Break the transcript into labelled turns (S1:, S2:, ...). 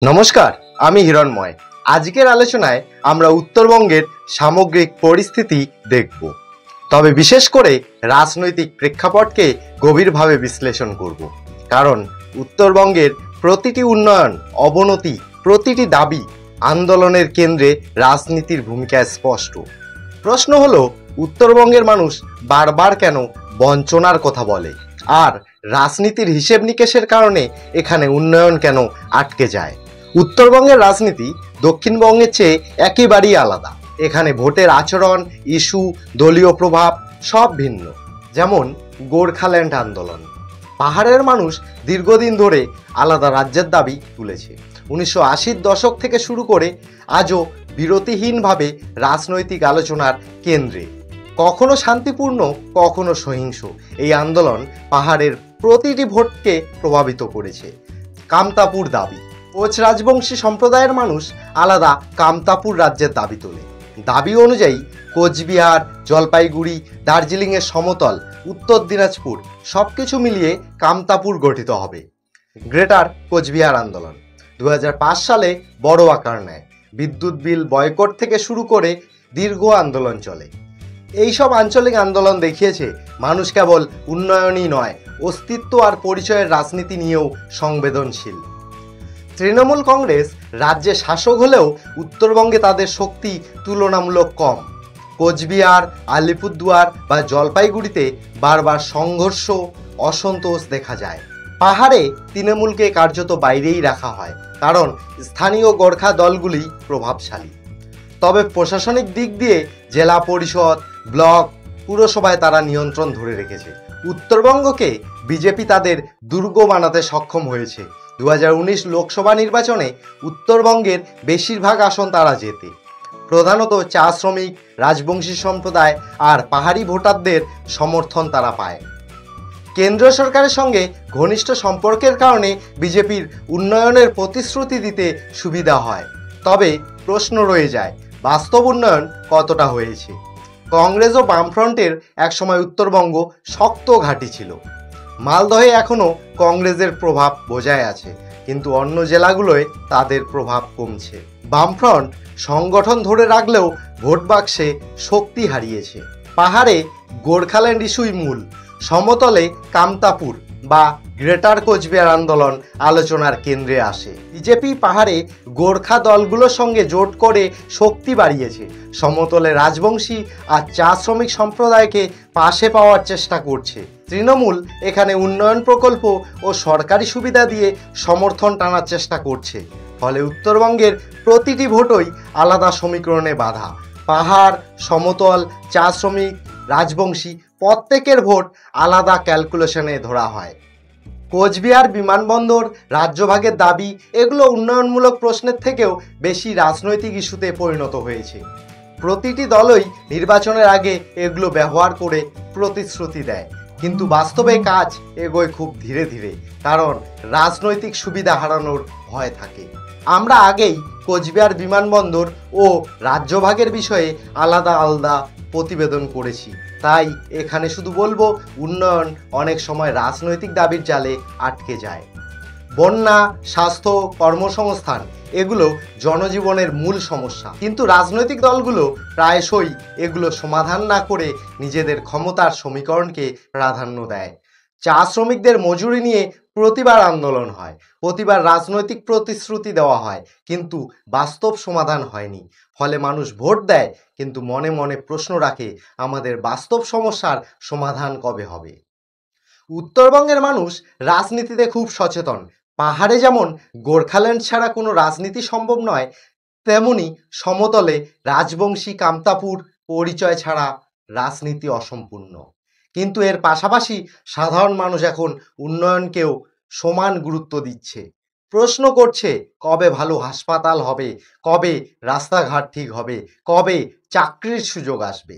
S1: নমস্কার, আমি হিরণময়। আজকের আলোচনায় আমরা উত্তরবঙ্গের সামগ্রিক পরিস্থিতি দেখব, তবে বিশেষ করে রাজনৈতিক প্রেক্ষাপটকে গভীরভাবে বিশ্লেষণ করব। কারণ উত্তরবঙ্গের প্রতিটি উন্নয়ন, অবনতি, প্রতিটি দাবি, আন্দোলনের কেন্দ্রে রাজনীতির ভূমিকা স্পষ্ট। প্রশ্ন হলো, উত্তরবঙ্গের মানুষ বারবার কেন বঞ্চনার কথা বলে, আর রাজনীতির হিসেব নিকেশের কারণে এখানে উন্নয়ন কেন আটকে যায়? উত্তরবঙ্গের রাজনীতি দক্ষিণবঙ্গের চেয়ে একেবারেই আলাদা। এখানে ভোটের আচরণ, ইস্যু, দলীয় প্রভাব সব ভিন্ন। যেমন গোর্খাল্যান্ড আন্দোলন। পাহাড়ের মানুষ দীর্ঘদিন ধরে আলাদা রাজ্যের দাবি তুলেছে। 1980-র দশক থেকে শুরু করে আজও বিরতিহীনভাবে রাজনৈতিক আলোচনার কেন্দ্রে। কখনো শান্তিপূর্ণ, কখনো সহিংস, এই আন্দোলন পাহাড়ের প্রতিটি ভোটকে প্রভাবিত করেছে। কামতাপুর দাবি। কোচ রাজবংশী সম্প্রদায়ের মানুষ আলাদা কামতাপুর রাজ্যের দাবি তোলে। দাবি অনুযায়ী কোচবিহার, জলপাইগুড়ি, দার্জিলিংয়ের সমতল, উত্তর দিনাজপুর সবকিছু মিলিয়ে কামতাপুর গঠিত হবে। গ্রেটার কোচবিহার আন্দোলন 2005 সালে বড় আকার নেয়। বিদ্যুৎ বিল বয়কট থেকে শুরু করে দীর্ঘ আন্দোলন চলে। এইসব আঞ্চলিক আন্দোলন দেখিয়েছে মানুষ কেবল উন্নয়নই নয়, অস্তিত্ব আর পরিচয়ের রাজনীতি নিয়েও সংবেদনশীল। তৃণমূল কংগ্রেস রাজ্যে শাসক হলেও উত্তরবঙ্গে তাদের শক্তি তুলনামূলক কম। কোচবিহার, আলিপুরদুয়ার বা জলপাইগুড়িতে বারবার সংঘর্ষ, অসন্তোষ দেখা যায়। পাহাড়ে তৃণমূলকে কার্যত বাইরেই রাখা হয়, কারণ স্থানীয় গোর্খা দলগুলি প্রভাবশালী। তবে প্রশাসনিক দিক দিয়ে জেলা পরিষদ, ব্লক, পুরসভায় তারা নিয়ন্ত্রণ ধরে রেখেছে। উত্তরবঙ্গকে বিজেপি তাদের দুর্গ বানাতে সক্ষম হয়েছে। 2019 লোকসভা নির্বাচনে উত্তরবঙ্গের বেশিরভাগ আসন তারা জেতে। প্রধানত চা শ্রমিক, রাজবংশী সম্প্রদায় আর পাহাড়ি ভোটারদের সমর্থন তারা পায়। কেন্দ্রীয় সরকারের সঙ্গে ঘনিষ্ঠ সম্পর্কের কারণে বিজেপির উন্নয়নের প্রতিশ্রুতি দিতে সুবিধা হয়। তবে প্রশ্ন রয়ে যায়, বাস্তব উন্নয়ন কতটা হয়েছে? কংগ্রেস ও বামফ্রন্টের একসময় উত্তরবঙ্গ শক্ত ঘাঁটি ছিল। মালদহে এখনও কংগ্রেসের প্রভাব বজায় আছে, কিন্তু অন্য জেলাগুলোয় তাদের প্রভাব কমছে। বামফ্রন্ট সংগঠন ধরে রাখলেও ভোট বাক্সে শক্তি হারিয়েছে। পাহাড়ে গোর্খাল্যান্ড ইস্যুই মূল, সমতলে কামতাপুর বা গ্রেটার কোচবিহার আন্দোলন আলোচনার কেন্দ্রে আসে। বিজেপি পাহাড়ে গোর্খা দলগুলোর সঙ্গে জোট করে শক্তি বাড়িয়েছে। সমতলে রাজবংশী আর চা শ্রমিক সম্প্রদায়কে পাশে পাওয়ার চেষ্টা করছে। তৃণমূল এখানে উন্নয়ন প্রকল্প ও সরকারি সুবিধা দিয়ে সমর্থন টানার চেষ্টা করছে। ফলে উত্তরবঙ্গের প্রতিটি ভোটই আলাদা সমীকরণে বাঁধা। পাহাড়, সমতল, চা শ্রমিক, রাজবংশী প্রত্যেকের ভোট আলাদা ক্যালকুলেশনে ধরা হয়। কোচবিহার বিমানবন্দর, রাজ্যভাগের দাবি এগুলো উন্নয়নমূলক প্রশ্নের থেকেও বেশি রাজনৈতিক ইস্যুতে পরিণত হয়েছে। প্রতিটি দলই নির্বাচনের আগে এগুলো ব্যবহার করে প্রতিশ্রুতি দেয়, কিন্তু বাস্তবে কাজ এগোয় খুব ধীরে ধীরে, কারণ রাজনৈতিক সুবিধা হারানোর ভয় থাকে। আমরা আগেই কোচবিহার বিমানবন্দর ও রাজ্যভাগের বিষয়ে আলাদা আলাদা প্রতিবেদন করেছি, তাই এখানে শুধু বলবো, উন্নয়ন অনেক সময় রাজনৈতিক দাবির জালে আটকে যায়। বন্যা, স্বাস্থ্য, কর্মসংস্থান এগুলো জনজীবনের মূল সমস্যা, কিন্তু রাজনৈতিক দলগুলো প্রায়শই এগুলো সমাধান না করে নিজেদের ক্ষমতার সমীকরণকে প্রাধান্য দেয়। চা শ্রমিকদের মজুরি নিয়ে প্রতিবার আন্দোলন হয়, প্রতিবার রাজনৈতিক প্রতিশ্রুতি দেওয়া হয়, কিন্তু বাস্তব সমাধান হয়নি। ফলে মানুষ ভোট দেয়, কিন্তু মনে মনে প্রশ্ন রাখে, আমাদের বাস্তব সমস্যার সমাধান কবে হবে? উত্তরবঙ্গের মানুষ রাজনীতিতে খুব সচেতন। পাহাড়ে যেমন গোর্খাল্যান্ড ছাড়া কোনো রাজনীতি সম্ভব নয়, তেমনি সমতলে রাজবংশী কামতাপুর পরিচয় ছাড়া রাজনীতি অসম্পূর্ণ। কিন্তু এর পাশাপাশি সাধারণ মানুষ এখন উন্নয়নকেও সমান গুরুত্ব দিচ্ছে। প্রশ্ন করছে, কবে ভালো হাসপাতাল হবে, কবে রাস্তাঘাট ঠিক হবে, কবে চাকরির সুযোগ আসবে।